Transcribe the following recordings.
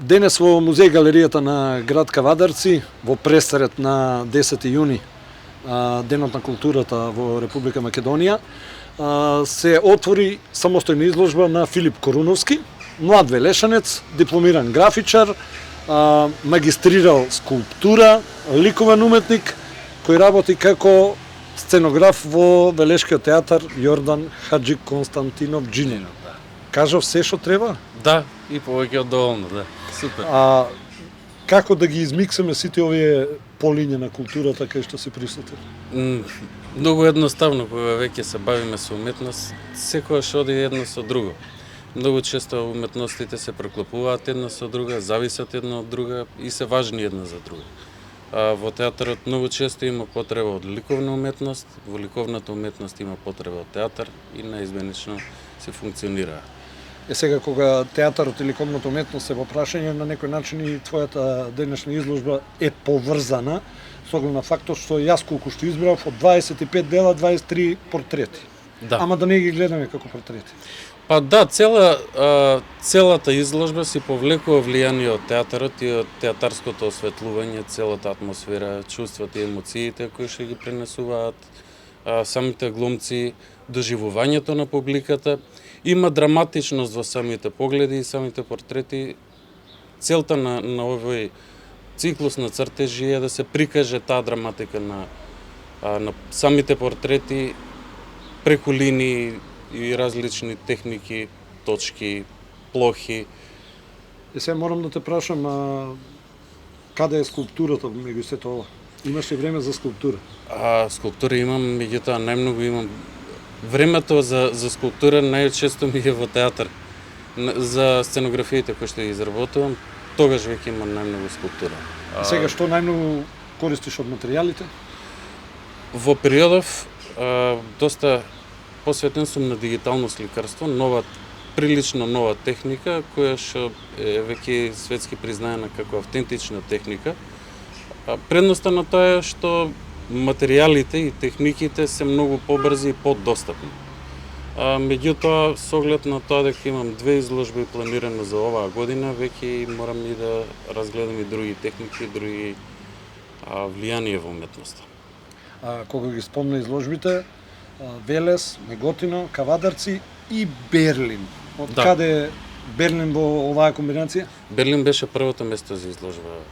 Денес во музеј галеријата на град Кавадарци, во пресред на 10 јуни, Денот на културата во Република Македонија, се отвори самостојна изложба на Филип Коруновски, млад велешанец, дипломиран графичар, магистрирал скулптура, ликовен уметник, кој работи како сценограф во Велешкиот театар Јордан Хаджи Константинов Джининов. Кажав се што треба? Да, и повеќе од доволно, да. Супер. Како да ги измиксаме сите овие полиња на културата кај што се присутни? Многу едноставно, кога веќе се бавиме со уметност, секојаш оди едно со друго. Многу често уметностите се преклопуваат една со друга, зависат една од друга и се важни една за друга. Во театарот многу често има потреба од ликовна уметност, во ликовната уметност има потреба од театар и наизменично се функционира. Сега кога театарот и ликовната уметност се во прашање, на некој начин и твојата денешна изложба е поврзана со оглед на фактот што јас колку што избрав од 25 дела 23 портрети. Да. Ама да не ги гледаме како портрети. Па да, целата изложба си повлекува влијание од театарот и од театарското осветлување, целата атмосфера, чувствата и емоциите кои што ги пренесуваат самите глумци, доживувањето на публиката. Има драматичност во самите погледи и самите портрети. Целта на овој циклус на цртежи е да се прикаже таа драматика на самите портрети преку линии и различни техники, точки, плохи. Сега морам да те прашам, каде е скулптурата меѓу сето ова? Имаш ли време за скулптура? Скулптура имам, меѓутоа најмногу имам. Времето за скулптура најчесто ми е во театар. За сценографиите кои што ги изработувам, тогаш веќе имам најмногу скулптура. Сега што најмногу користиш од материјалите? Во периодов доста посветен сум на дигитално сликарство, прилично нова техника, која што е веќе светски признаена како автентична техника. Предноста на тоа е што материјалите и техниките се многу побрзи и поддостапни. Меѓутоа, со оглед на тоа дека имам две изложби планирано за оваа година, веќе морам и да разгледам и други техники, други влијанија во уметноста. Кога ги спомна изложбите, Велес, Неготино, Кавадарци и Берлин. Од каде е Берлин во оваа комбинација? Берлин беше првото место за изложба.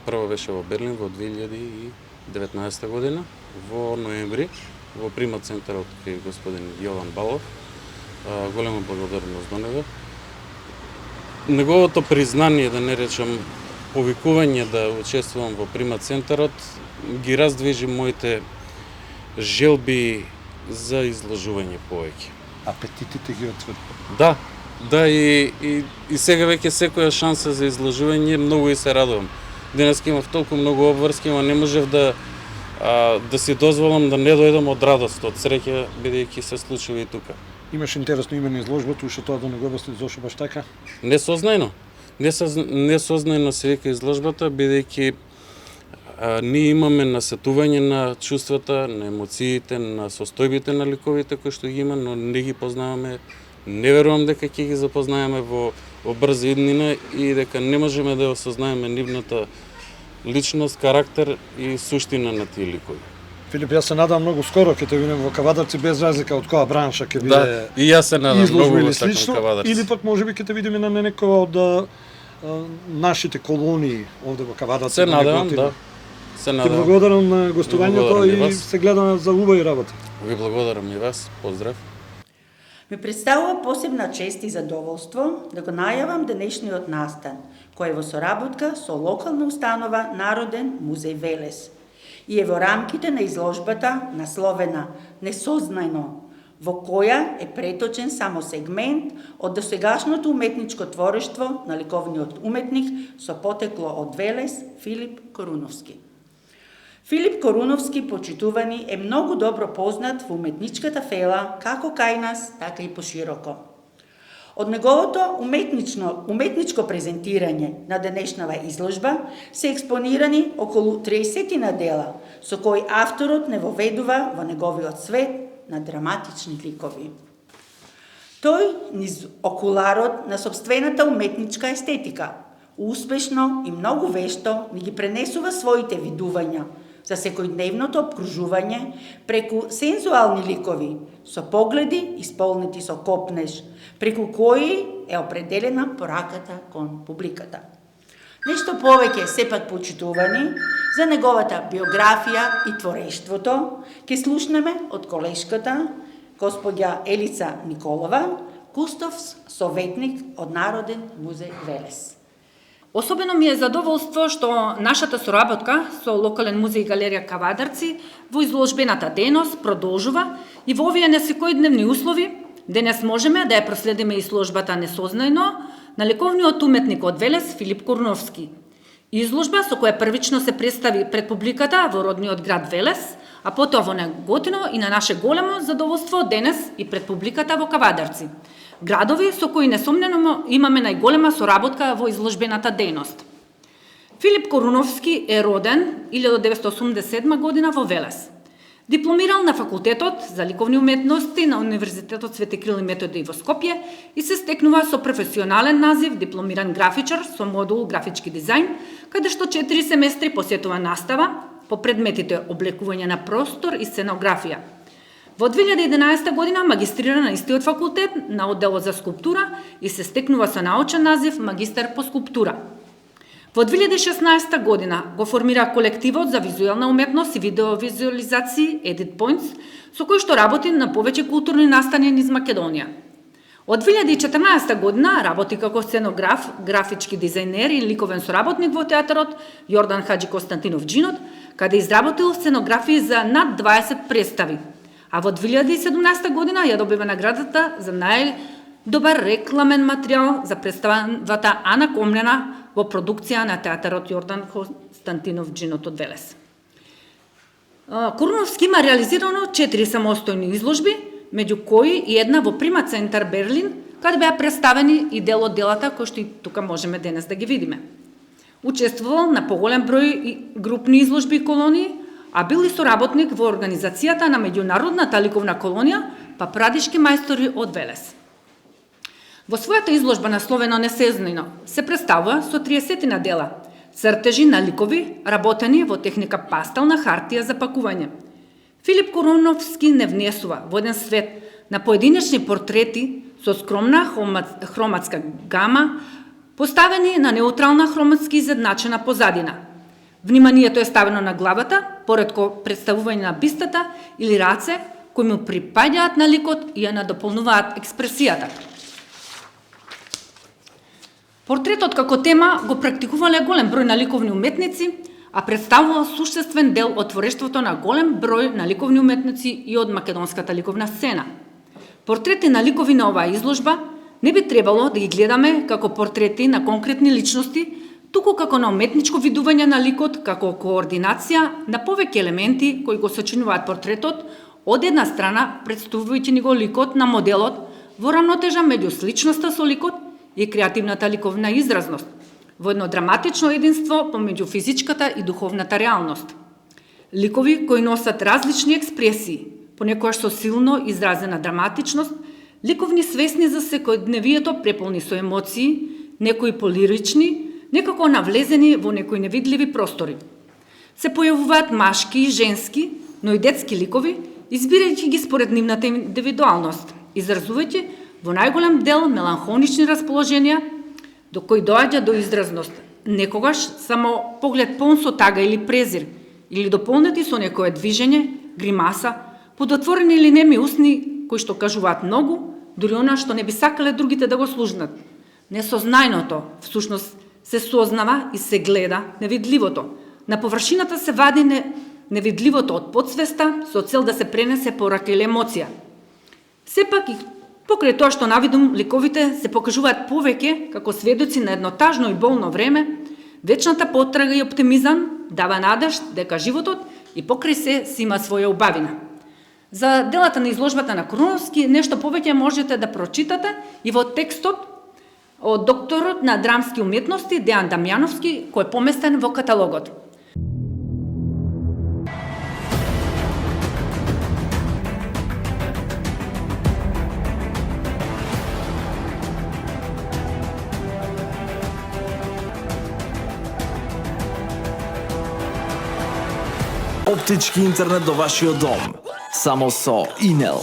Прво беше во Берлин во 2019 година, во ноември, во Прима центарот кај господин Јован Балов. Голема благодарност до него. Неговото признание, да не речам повикување да учествувам во Прима центарот, ги раздвижи моите желби за изложување повеќе. Апетитите ги отврт. Да, и сега веќе секоја шанса за изложување многу и се радувам. Денеска имав толку многу обврски, ама не можев да си дозволам да не дојдам од радост, од среќа, бидејќи се случува и тука. Имаш интересно име на изложбата, уште тоа да не го обясниш зошто баш така? Несознано се вика изложбата, бидејќи ние имаме насетување на чувствата, на емоциите, на состојбите на ликовите кои што ги има, но не ги познаваме. Не верувам дека ќе ги запознаеме во брза иднина и дека не можеме да осознаеме нивната личност, карактер и суштина на тие ликови. Филип, јас се надам многу скоро ќе те видам во Кавадарци, без разлика од која бранша ќе биде. Да, и јас се надам многу во слично, Кавадарци. Или пак можеби ќе те видиме на некоја од нашите колонии овде во Кавадарци. Се надевам, да. Се надевам. Ти благодарам на гостувањето и се гледаме за убави работа. Ви благодарам и вас. Поздрав. Ми представува посебна чест и задоволство да го најавам денешниот настан, кој е во соработка со локална установа Народен музеј Велес и е во рамките на изложбата насловена Несознајно, во која е преточен само сегмент од досегашното уметничко творештво на ликовниот уметник со потекло од Велес Филип Коруновски. Филип Коруновски, почитувани, е многу добро познат во уметничката фела како кај нас, така и пошироко. Од неговото уметничко презентирање на денешнава изложба се експонирани околу 30 дела, со кои авторот не воведува во неговиот свет на драматични ликови. Тој низ окуларот на собствената уметничка естетика Успешно и многу вешто ни ги пренесува своите видувања за секојдневното обкружување преку сензуални ликови, со погледи исполнети со копнеж, преку кои е определена пораката кон публиката. Нешто повеќе сепак почитувани за неговата биографија и творештвото ќе слушнеме од колешката госпоѓа Елица Николова, кустовс советник од Народен музеј Велес. Особено ми е задоволство што нашата соработка со локален музеј и галерија Кавадарци во изложбената дејност продолжува и во овие несекојдневни услови денес можеме да ја проследиме изложбата несознајно на ликовниот уметник од Велес Филип Куруновски. Изложба со која првично се представи пред публиката во родниот град Велес, а потоа во Неготино и на наше големо задоволство денес и пред публиката во Кавадарци. Градови со кои несомнено имаме најголема соработка во изложбената дејност. Филип Куруновски е роден 1987 година во Велес. Дипломирал на факултетот за ликовни уметности на Универзитетот Свети Крил и Методи во Скопје и се стекнува со професионален назив дипломиран графичар со модул графички дизајн, каде што 4 семестри посетува настава по предметите облекување на простор и сценографија. Во 2011 година магистрира на истиот факултет на одделот за скулптура и се стекнува со научен назив магистар по скулптура. Во 2016 година го формира колективот за визуелна уметност и видеовизуализации Edit Points, со кој што работи на повеќе културни настани низ Македонија. Од 2014 година работи како сценограф, графички дизајнер и ликовен соработник во театарот Јордан Хаджи Константинов Джинот, каде изработил сценографии за над 20 представи. А во 2017 година ја добива наградата за најдобар рекламен материјал за представата Ана Комнена во продукција на театарот Јордан Константинов Джинот од Велес. Куруновски има реализирано 4 самостојни изложби, меѓу кои и една во Прима центар Берлин, каде беа представени и дел од делата кои што и тука можеме денес да ги видиме. Учествувал на поголем број групни изложби и колонии, а бил и соработник во организацијата на меѓународната ликовна колонија Папрадишки мајстори од Велес. Во својата изложба насловено Несезнајно се представува со 30 на дела, цртежи на ликови работени во техника пастел на хартија за пакување. Филип Куруновски не внесува во еден свет на поединечни портрети со скромна хроматска гама, поставени на неутрална хроматски изедначена позадина. Вниманието е ставено на главата, поредко представување на бистата или раце, кои му припаѓаат на ликот и ја надополнуваат експресијата. Портретот како тема го практикувале голем број на ликовни уметници, а представувал суштествен дел од творештвото на голем број на ликовни уметници и од македонската ликовна сцена. Портрети на ликови на оваа изложба не би требало да ги гледаме како портрети на конкретни личности, туку како на уметничко видување на ликот, како координација на повеќе елементи кои го сочинуваат портретот, од една страна представувајќи ни го ликот на моделот во рамнотежа меѓу сличноста со ликот и креативната ликовна изразност, во едно драматично единство помеѓу физичката и духовната реалност. Ликови кои носат различни експресии, понекогаш со силно изразена драматичност, ликовни свесни за секојдневието преполни со емоции, некои полирични, некако навлезени во некои невидливи простори. Се појавуваат машки и женски, но и детски ликови, избирајќи ги според нивната индивидуалност, изразувајќи во најголем дел меланхонични расположенија, до кои доаѓа до изразност, некогаш само поглед полн со тага или презир, или дополнети со некое движење, гримаса, подотворени или неми усни, кои што кажуваат многу, дури она што не би сакале другите да го слушнат. Несознајното, всушност, се сознава и се гледа невидливото. На површината се вади невидливото од подсвеста со цел да се пренесе порака или емоција. Сепак и покрај тоа што навидум ликовите се покажуваат повеќе како сведоци на едно тажно и болно време, вечната потрага и оптимизам дава надеж дека животот и покрај се си има своја убавина. За делата на изложбата на Куруновски нешто повеќе можете да прочитате и во текстот од докторот на драмски уметности Дејан Дамјановски, кој е поместен во каталогот. оптички интернет до вашиот дом. Само со Инел.